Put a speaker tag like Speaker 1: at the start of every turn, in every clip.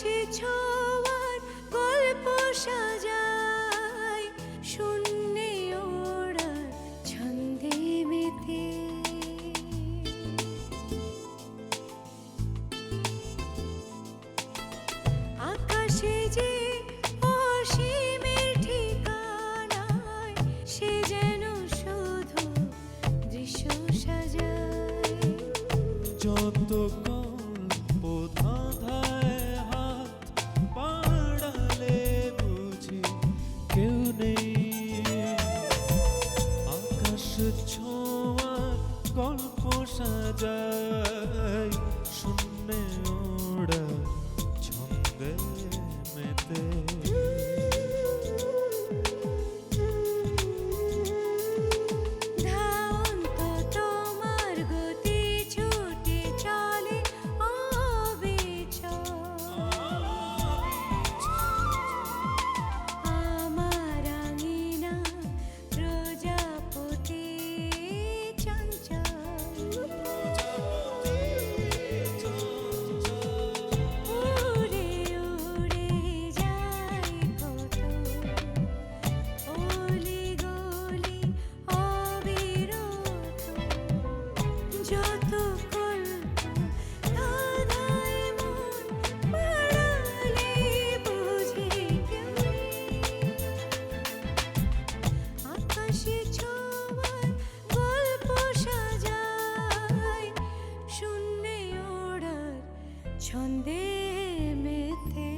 Speaker 1: আকাশে ছোঁয়ার গল্প সাজায় শূন্যে ওড়ার ছন্দে মেতে। আকাশে যে অসীমের ঠিকানায় সে যেন শুধু দৃশ্য সাজায়।
Speaker 2: যত গল্প ধাঁধায় হাত বাড়ালে বুঝি কেউ নেই। আকাশ ছোঁয়ার গল্প সাজায় শূন্যে ওড়া ছন্দে মেতে।
Speaker 1: ধাওন্ত তোমার গতি ছুটে চলে অবিচল। আমার আঙিনা প্রজাপতি চঞ্চল। উড়ে উড়ে যায় কত অলি গলি অবিরত। যত গল্প ধাঁধায় মন বাড়ালে বুঝি কেউ নেই। আকাশে ছোঁয়ার গল্প সাজায় শূন্যে ওড়ার ছন্দে মেতে।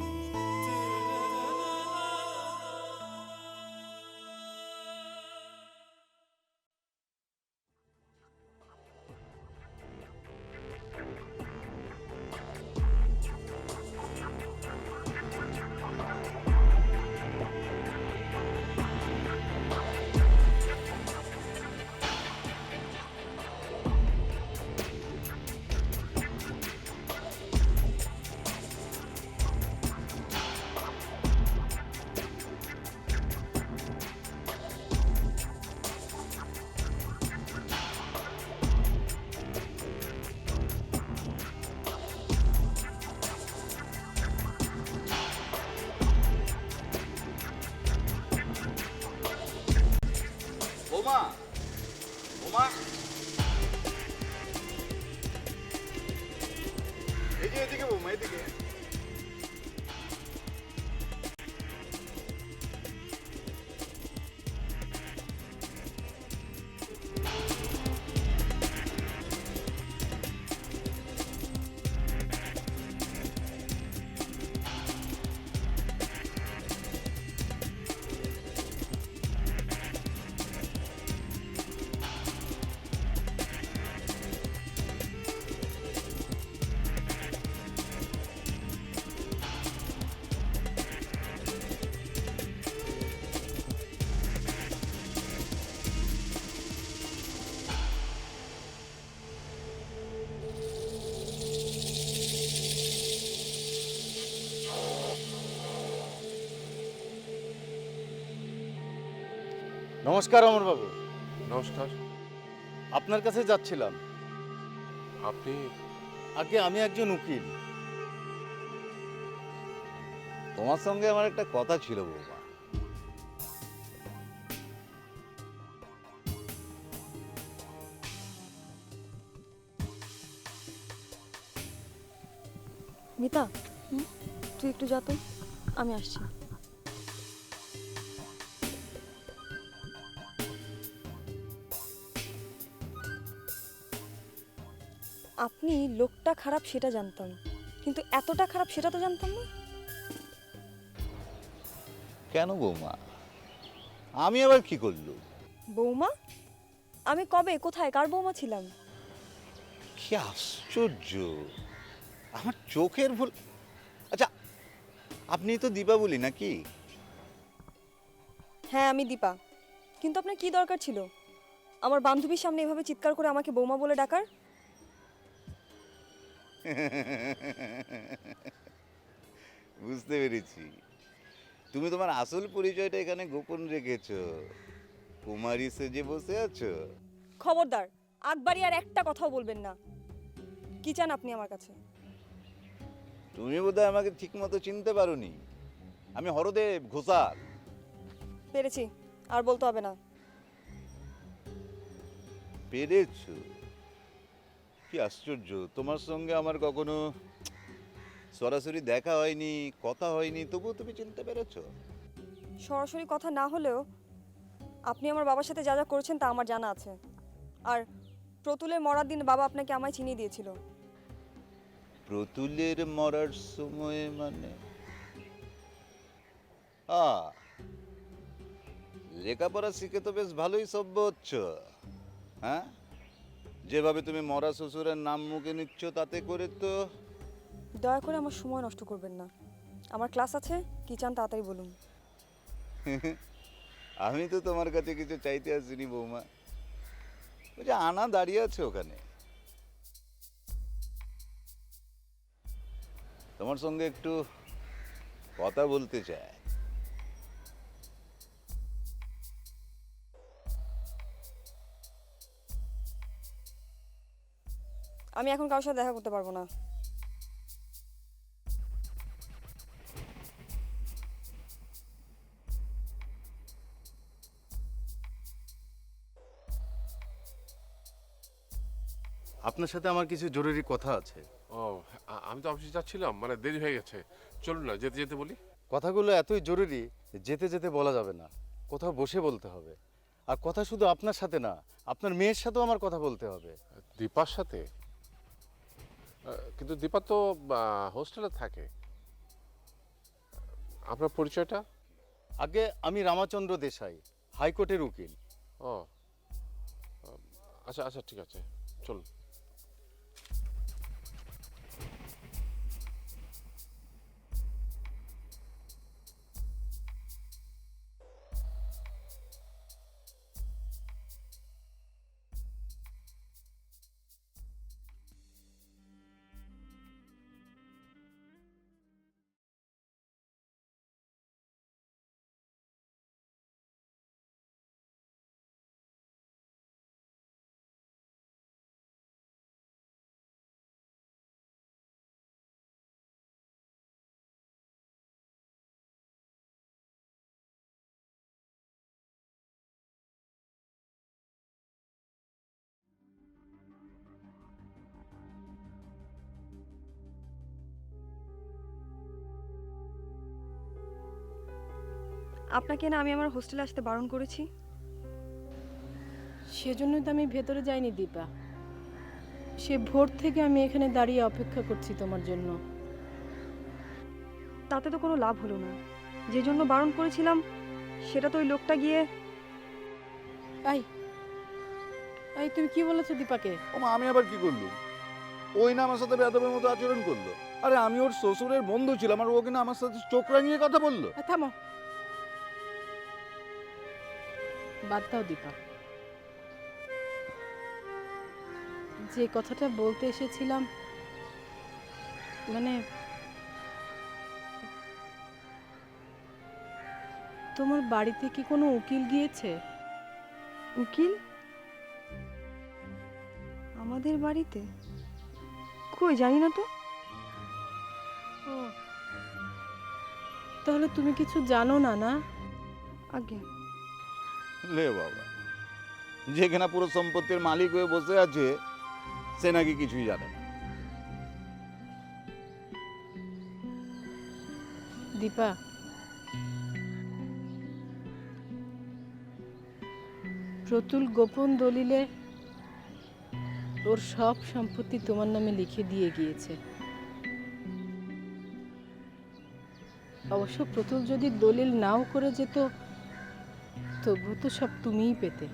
Speaker 3: বৌমা, বৌমা, এই যে এদিকে বৌমা, এদিকে।
Speaker 4: নমস্কার অমরবাবু।
Speaker 5: নমস্কার।
Speaker 4: আপনার কাছে যাচ্ছিলাম।
Speaker 5: আপনি?
Speaker 4: আগে আমি একজন উকিল। তোমার সঙ্গে আমার একটা কথা ছিল বৌমা।
Speaker 6: মিতা, তুই একটু যা তো, আমি আসছি। আপনি লোকটা খারাপ সেটা জানতাম, কিন্তু এতটা খারাপ সেটা তো জানতাম না।
Speaker 4: কেন বৌমা? আমি আবার কি করলুম?
Speaker 6: বৌমা? আমি কবে কোথায় কার বৌমা ছিলাম?
Speaker 4: কি আশ্চর্য, আমার চোখের ভুল। আচ্ছা, আপনি তো দীপাবলি নাকি?
Speaker 6: হ্যাঁ, আমি দীপা। কিন্তু আপনার কি দরকার ছিল আমার বান্ধবীর সামনে এভাবে চিৎকার করে আমাকে বৌমা বলে ডাকার?
Speaker 4: বুঝতে পেরেছি, তুমি তোমার আসল পরিচয়টা এখানে গোপন রেখেছো। কুমারী সেজে বসে আছো।
Speaker 6: খবরদার, আকবারি আর একটা কথাও বলবেন না। কি চান আপনি আমার কাছে?
Speaker 4: তুমি বোধহয় আমাকে ঠিক মতো চিনতে পারোনি। আমি হরদেব ঘোষাল।
Speaker 6: পেরেছি, আর বলতে হবে না।
Speaker 4: পেরেছো? কি আশ্চর্য, তোমার সঙ্গে আমার কখনো সরাসরি দেখা হয়নি, কথা হয়নি, তবুও তুমি চিনতে পেরেছো।
Speaker 6: সরাসরি কথা না হলেও আপনি আমার বাবার সাথে যা যা করেছেন তা আমার জানা আছে। আর প্রতুলের মরার দিন বাবা আপনাকে আমায় চিনিয়ে দিয়েছিল।
Speaker 4: প্রতুলের মরার সময় মানে? লেখাপড়া শিখে তো বেশ ভালোই সভ্য হচ্ছ, হ্যাঁ? যেভাবে তুমি মরা শ্বশুরের নাম মুখে নিচ্ছ তাতে করে তো।
Speaker 6: দয়া করে আমার সময় নষ্ট করবেন না। আমার ক্লাস আছে, কি চান তাড়াতাড়ি বলুন।
Speaker 4: আমি তো তোমার কাছে কিছু চাইতে আসিনি বৌমা। ওই যে আনা দাঁড়িয়ে আছে ওখানে, তোমার সঙ্গে একটু কথা বলতে চায়।
Speaker 6: আমি এখন কারোর সাথে দেখা করতে পারবো না।
Speaker 7: আপনার সাথে আমার কিছু জরুরি কথা আছে।
Speaker 5: ও, আমি তো অফিসে যাচ্ছিলাম, মানে দেরি হয়ে গেছে। চলুন না, যেতে যেতে বলি।
Speaker 7: কথাগুলো এতই জরুরি যেতে যেতে বলা যাবে না, কোথাও বসে বলতে হবে। আর কথা শুধু আপনার সাথে না, আপনার মেয়ের সাথেও আমার কথা বলতে হবে।
Speaker 5: দীপার সাথে? কিন্তু দীপা তো হোস্টেলে থাকে। আপনার পরিচয়টা?
Speaker 7: আগে আমি রামাচন্দ্র দেশাই, হাইকোর্টের উকিল।
Speaker 5: ও, আচ্ছা আচ্ছা, ঠিক আছে, চলুন।
Speaker 6: আপনাকে না আমি আমার হোস্টেলে আসতে বারণ করেছি।
Speaker 8: সেজন্যই তো আমি ভেতরে যাইনি দীপা। সে ভোর থেকে আমি এখানে দাঁড়িয়ে অপেক্ষা করছি তোমার জন্য।
Speaker 6: তাতে তো কোনো লাভ হলো না। যে জন্য বারণ করেছিলাম সেটা তো ওই লোকটা গিয়ে।
Speaker 8: আই আই তুমি কি বলেছো দীপাকে?
Speaker 3: ওমা, আমি আবার কি করলুম? ওই না আমার সাথে বেয়াদবের মতো আচরণ করলো। আরে আমি ওর শ্বশুরের বন্ধু ছিলাম, আর ও কিনা আমার সাথে চোখ রাঙিয়ে কথা বললো।
Speaker 8: থামো, বাদ দাও দীপা। যে কথাটা বলতে এসেছিলাম, মানে তোমার বাড়িতে কি কোনো উকিল গিয়েছে?
Speaker 6: উকিল? আমাদের বাড়িতে? কই, জানি না তো।
Speaker 8: ও, তাহলে তুমি কিছু জানো না? না
Speaker 6: আগে
Speaker 4: লে বাবা, যেখানে পুরো সম্পত্তির মালিক হয়ে বসে আছে সে নাকি কিছুই জানে না।
Speaker 8: দীপা, প্রতুল গোপন দলিলে ওর সব সম্পত্তি তোমার নামে লিখে দিয়ে গিয়েছে। অবশ্য প্রতুল যদি দলিল নাও করে যেত তবু তো সব তুমিই পেতে।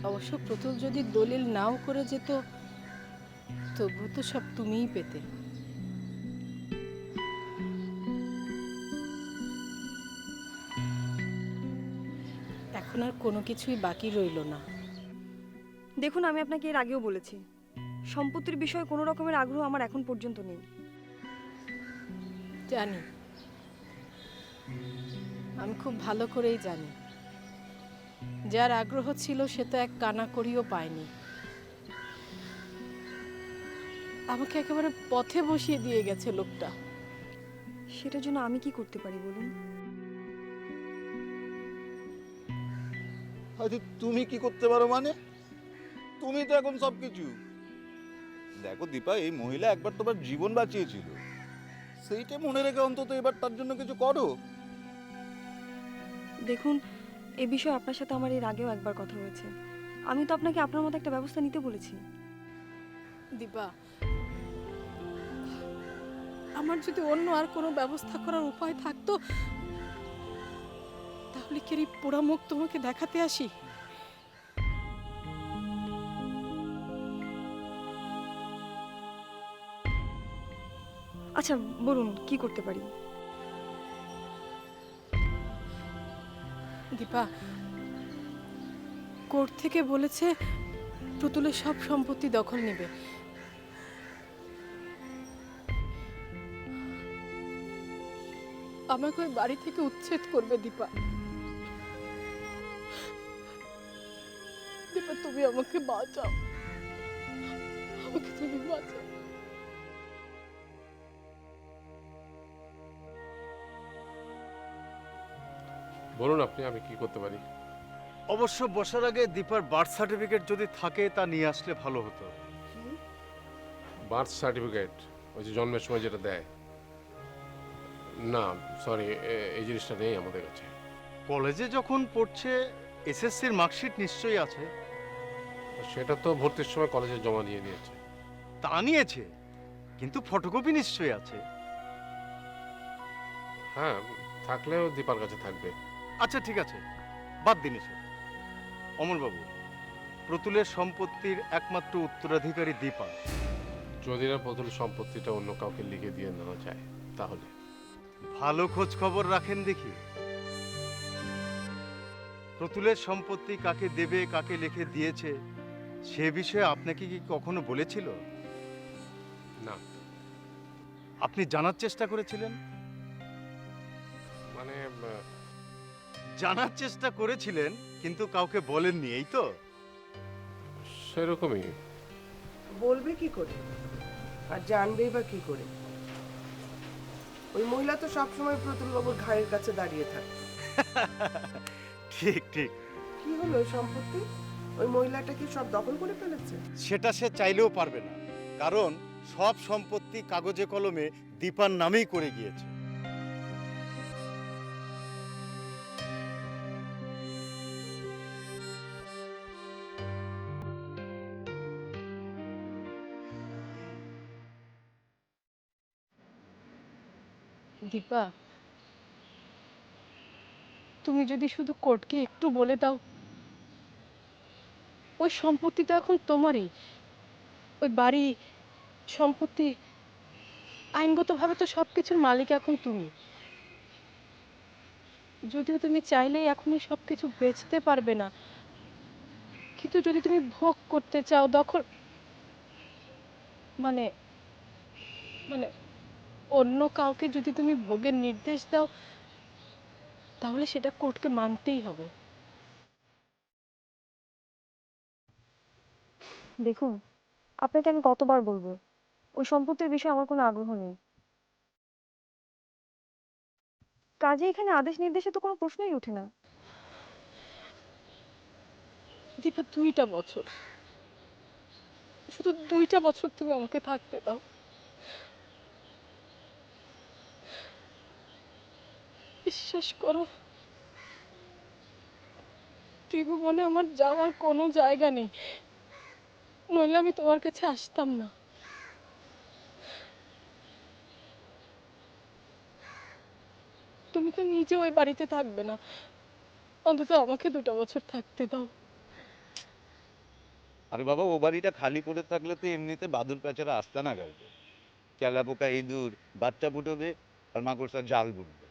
Speaker 8: অবশ্য প্রতুল যদি দলিল নাও করে যেত তবু তো সব তুমিই পেতে। এখন আর কোনো কিছুই বাকি রইল না।
Speaker 6: দেখুন, আমি আপনাকে এর আগেও বলেছি সম্পত্তির বিষয়ে কোনো রকমের আগ্রহ আমার এখন পর্যন্ত নেই।
Speaker 8: জানি, আমি খুব ভালো করেই জানি। যার আগ্রহ ছিল সে তো এক কানা করিও পায়নি। আমাকে একেবারে পথে বসিয়ে দিয়ে গেছে লোকটা।
Speaker 6: সেটার জন্য আমি কি করতে পারি বলুন?
Speaker 3: আচ্ছা তুমি কি করতে পারো মানে? তুমি তো এখন সবকিছু। দেখো দীপা, এই মহিলা একবার তোমার জীবন বাঁচিয়েছিল, সেইটা মনে রেখে অন্তত এবার তার জন্য কিছু করো।
Speaker 6: দেখুন, এ বিষয়ে আপনার সাথে আমার এর আগেও একবার কথা হয়েছে। আমি তো আপনাকে আপনার মতো একটা ব্যবস্থা নিতে বলেছি।
Speaker 8: দীপা, আমার যদি অন্য আর কোনো ব্যবস্থা করার উপায় থাকতো তাহলে কি এই পোড়া মুখ তোমাকে দেখাতে আসি?
Speaker 6: আচ্ছা বলুন, কি করতে পারি?
Speaker 8: দীপা, কোর্ট থেকে বলেছে প্রতুলের সব সম্পত্তি দখল নেবে। আমাকে ওই বাড়ি থেকে উচ্ছেদ করবে। দীপা, দীপা তুমি আমাকে বাঁচাও, আমাকে তুমি বাঁচাও।
Speaker 5: বলুন আপনি, আমি কি করতে পারি?
Speaker 7: অবশ্য বসার আগে দীপার বার্থ সার্টিফিকেট যদি থাকে তা নিয়ে আসলে ভালো হতো।
Speaker 5: বার্থ সার্টিফিকেট, ওই যে জন্মের সময় যেটা দেয়? না সরি, এই জিনিসটা নেই আমাদের কাছে।
Speaker 7: কলেজে যখন পড়ছে এসএসসির মার্কশিট নিশ্চয়ই আছে।
Speaker 5: সেটা তো ভর্তির সময় কলেজে জমা দিয়ে নিয়েছে।
Speaker 7: তা নিয়েছে, কিন্তু ফটোকপি নিশ্চয়ই আছে।
Speaker 5: হ্যাঁ, থাকলেও দীপার কাছে থাকবে।
Speaker 7: আচ্ছা ঠিক আছে, বাদ দিন এসব। অমরবাবু, প্রতুলের সম্পত্তির একমাত্র উত্তরাধিকারী দীপা।
Speaker 5: যদি না প্রতুল সম্পত্তিটা অন্য কাউকে লিখে দিয়ে নেওয়া যায় তাহলে।
Speaker 7: ভালো খোঁজ খবর রাখেন দেখি। প্রতুলের সম্পত্তি কাকে দেবে, কাকে লিখে দিয়েছে, সে বিষয়ে আপনাকে কি কখনো বলেছিল?
Speaker 5: না,
Speaker 7: আপনি জানার চেষ্টা করেছিলেন?
Speaker 5: মানে
Speaker 7: জানার চেষ্টা করেছিলেন কিন্তু কাউকে বলেননি, এই তো?
Speaker 5: সেরকমই।
Speaker 9: বলবে কি করে আর জানবেই বা কি করে? ওই মহিলা তো সবসময় প্রতুলবাবুর ঘাড়ের কাছে দাঁড়িয়ে থাকে।
Speaker 7: ঠিক ঠিক।
Speaker 9: কি হলো ওই সম্পত্তি? ওই মহিলাটা কি সব দখল করে ফেলেছে?
Speaker 7: সেটা সে চাইলেও পারবে না, কারণ সব সম্পত্তি কাগজে কলমে দীপার নামেই করে গিয়েছে।
Speaker 8: দীপা, তুমি যদি শুধু কোর্টকে একটু বলে দাও, ওই সম্পত্তি তো এখন তোমারই। ওই বাড়ি, সম্পত্তি, আইনগতভাবে তো সবকিছুর মালিক এখন তুমি। যদিও তুমি চাইলেই এখনই সবকিছু বেচতে পারবে না, কিন্তু যদি তুমি ভোগ করতে চাও, দখল, মানে মানে অন্য কাউকে যদি তুমি ভোগের নির্দেশ দাও, তাহলে সেটা কোর্টকে মানতেই হবে।
Speaker 6: দেখুন, আপনাকে আমি কতবার বলবো, ওই সম্পত্তির বিষয়ে আমার কোনো আগ্রহ নেই। কাজে এখানে আদেশ নির্দেশে তো কোনো প্রশ্নই ওঠে না।
Speaker 8: দীপা, 2টা বছর, শুধু 2টা বছর তুমি আমাকে থাকতে দাও। বিশ্বাস করো, ত্রিভুবনে আমার যাওয়ার কোনো জায়গা নেই, নইলে আমি তোমার কাছে আসতাম না। তুমি তো নিজে ওই বাড়িতে থাকবে না, অন্তত আমাকে 2টা বছর থাকতে দাও।
Speaker 4: আরে বাবা, ও বাড়িটা খালি পড়ে থাকলে তো এমনিতে বাদুর প্যাঁচারা আসতে না গেছে। তেলাপোকা, ইঁদুর বাচ্চা ফুটবে আর মাকড়সার জাল বুনবে।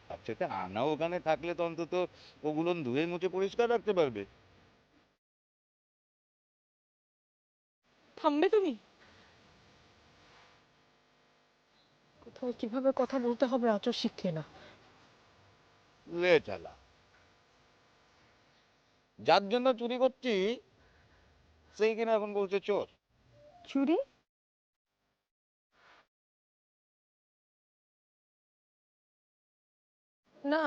Speaker 4: তার চেয়ে আনা ওখানে থাকলে তো অন্তত ওগুলো ধুয়ে মুছে পরিষ্কার রাখতে পারবে।
Speaker 8: থামবে তুমি? কোথাও কিভাবে কথা বলতে হবে আচর শিখে না।
Speaker 4: লে চালা, যার জন্য চুরি করছি সেই কিনা এখন বলছে চোর।
Speaker 6: চুরি?
Speaker 8: না,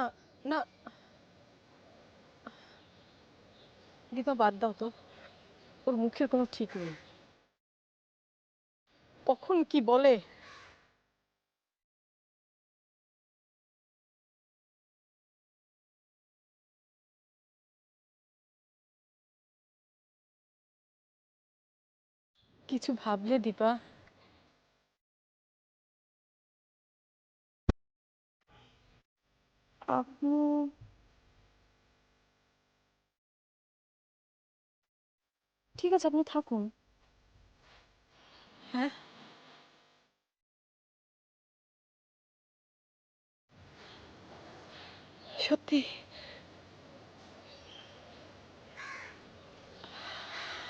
Speaker 8: না, দীপা বাদ দাও তো। ওর মুখের কোনো ঠিক নেই, কখন কি বলে। কিছু ভাবলে দীপা?
Speaker 6: আপনি ঠিক আছে, আপনি থাকুন।
Speaker 8: হ্যাঁ, সত্যি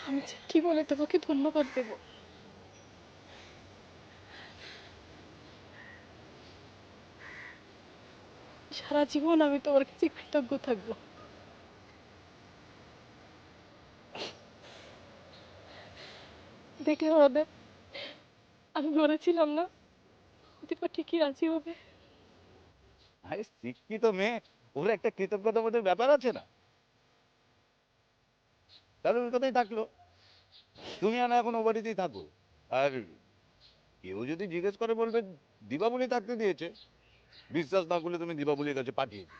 Speaker 8: আমি যে কি বলে তোমাকে ধন্যবাদ দেব। সারা জীবন আমি তোমার কাছে কৃতজ্ঞ থাকবো। দেখলে আমাদের, আমি বলেছিলাম না দীপা ঠিকই রাজি হবে।
Speaker 4: আরে শিক্ষিত মেয়ে, ওর একটা কৃতজ্ঞতা বোধের ব্যাপার আছে না? তাহলে ওর কথাই থাকলো, তুমি আর এখন ও বাড়িতেই থাকো। আর কেউ যদি জিজ্ঞেস করে বলবে দীপাবলি থাকতে দিয়েছে, বিশ্বাস না করলে তুমি দীপাবলির কাছে পাঠিয়ে দিও।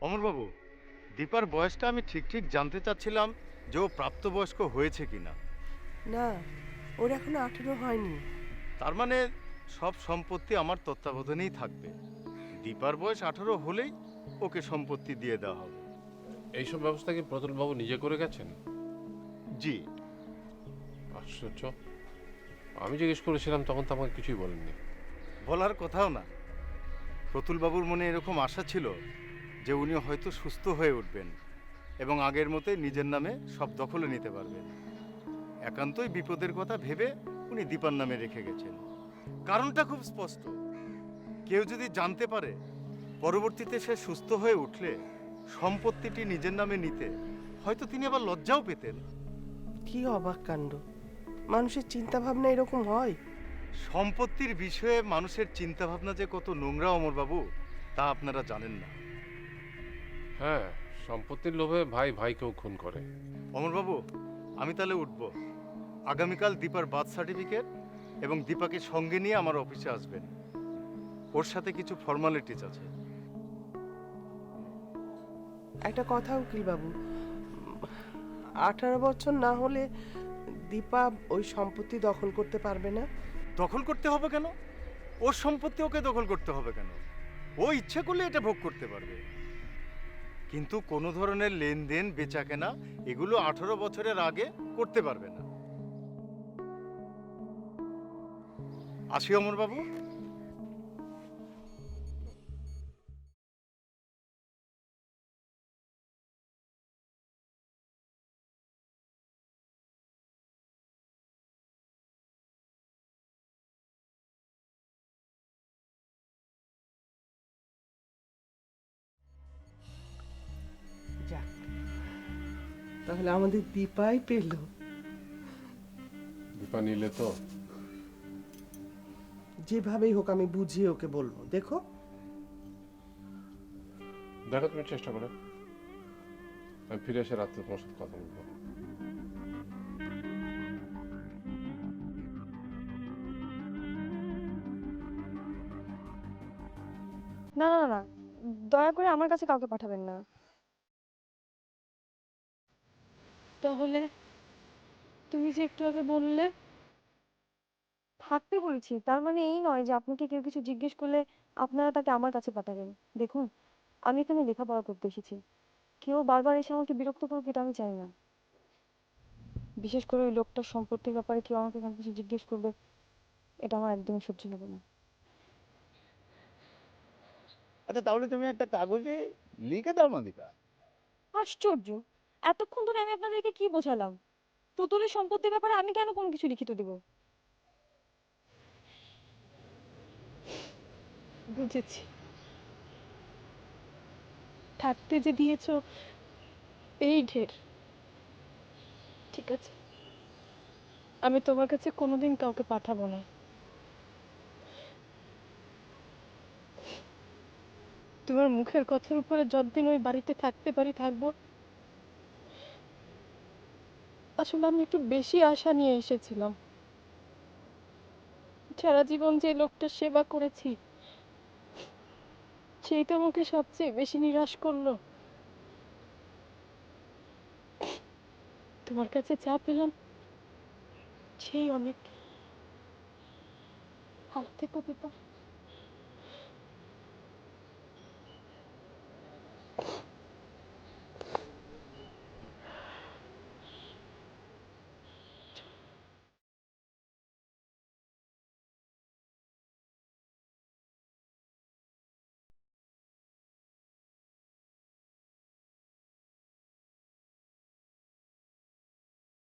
Speaker 7: অমরবাবু, দীপার বয়সটা আমি ঠিক ঠিক জানতে চাচ্ছিলাম যে ও প্রাপ্তবয়স্ক হয়েছে কিনা।
Speaker 9: না, ওর এখনো 18 হয়নি।
Speaker 7: তার মানে সব সম্পত্তি আমার তত্ত্বাবধানেই থাকবে। দীপার বয়স 18 হলেই ওকে সম্পত্তি দিয়ে দেওয়া হবে।
Speaker 5: এইসব ব্যবস্থা কি প্রতুলবাবু নিজে করে গেছেন?
Speaker 7: জি।
Speaker 5: আশ্চর্য, আমি জিজ্ঞেস করেছিলাম তখন তো আমাকে কিছুই বলেননি।
Speaker 7: বলার কথাও না। প্রতুলবাবুর মনে এরকম আশা ছিল যে উনি হয়তো সুস্থ হয়ে উঠবেন এবং আগের মতোই নিজের নামে সব দখলে নিতে পারবেন। একান্তই বিপদের কথা ভেবে উনি দীপার নামে রেখে গেছেন। কারণটা খুব স্পষ্ট। কেউ যদি জানতে পারে পরবর্তীতে সে সুস্থ হয়ে উঠলে সম্পত্তিটি নিজের নামে নিতে, হয়তো তিনি আবার লজ্জাও পেতেন।
Speaker 9: কি অবাক কাণ্ড! মানুষের চিন্তা ভাবনা এরকম হয়।
Speaker 7: সম্পত্তির বিষয়ে মানুষের চিন্তাভাবনা যে কত নোংরা অমরবাবু, তা আপনারা জানেন না।
Speaker 5: হ্যাঁ, সম্পত্তির লোভে ভাই ভাইকেও খুন করে।
Speaker 7: অমরবাবু, আমি তাহলে উঠব। আগামীকাল দীপার বার্থ সার্টিফিকেট এবং দীপাকে সঙ্গে নিয়ে আমার অফিসে আসবেন। ওর সাথে কিছু ফর্মালিটিস আছে।
Speaker 9: একটা কথা উকিল বাবু, 18 বছর না হলে দীপা ওই সম্পত্তি দখল করতে পারবে না।
Speaker 7: দখল করতে হবে কেন? ওর সম্পত্তি ওকে দখল করতে হবে কেন? ও ইচ্ছে করলে এটা ভোগ করতে পারবে। কিন্তু কোনো ধরনের লেনদেন, বেচাকেনা এগুলো 18 বছরের আগে করতে পারবে না। আসি অমরবাবু।
Speaker 9: যাক, তাহলে আমাদের দীপাই পেল।
Speaker 5: দীপা নিলে তো?
Speaker 9: যেভাবেই হোক আমি বুঝিয়ে ওকে বলবো। দেখো,
Speaker 5: দেখো তুমি চেষ্টা করে। আমি ফিরে এসে রাত্রে তোমার সাথে কথা বলবো।
Speaker 6: না, না, না, দয়া করে আমার কাছে কাউকে পাঠাবেন না।
Speaker 8: তাহলে তুমি যে একটু আগে বললে।
Speaker 6: থাকতে বলেছি, তার মানে এই নয় যে আপনাকে কেউ কিছু জিজ্ঞেস করলে আপনারা তাকে আমার কাছে পাঠাবেন। দেখুন, আমি এখানে লেখাপড়া করতে এসেছি। কেউ বারবার এসে আমাকে বিরক্ত করবে এটা আমি চাই না। বিশেষ করে ওই লোকটার সম্পত্তির ব্যাপারে কেউ আমাকে এখানে কিছু জিজ্ঞেস করবে, এটা আমার একদমই সহ্য হবে না।
Speaker 4: আচ্ছা, তাহলে তুমি একটা কাগজে লিখে দাও না দীপা।
Speaker 6: আশ্চর্য! এতক্ষণ ধরে আমি আপনাদেরকে কি বোঝালাম? পুতুলের সম্পত্তির ব্যাপারে আমি কেন কোনো কিছু লিখিত দেব?
Speaker 8: বুঝেছি, থাকতে যে দিয়েছো এই ঢের। ঠিক আছে, আমি তোমার কাছে কোনোদিন কাউকে পাঠাবো না। তোমার মুখের কথার উপরে যতদিন ওই বাড়িতে থাকতে পারি থাকবো। আসলে আমি একটু বেশি আশা নিয়ে এসেছিলাম। সারা জীবন যে লোকটার সেবা করেছি সেই তো আমাকে সবচেয়ে বেশি নিরাশ করলো। তোমার কাছে চা পেলাম সেই অনেক। ভালো থেকো দীপা।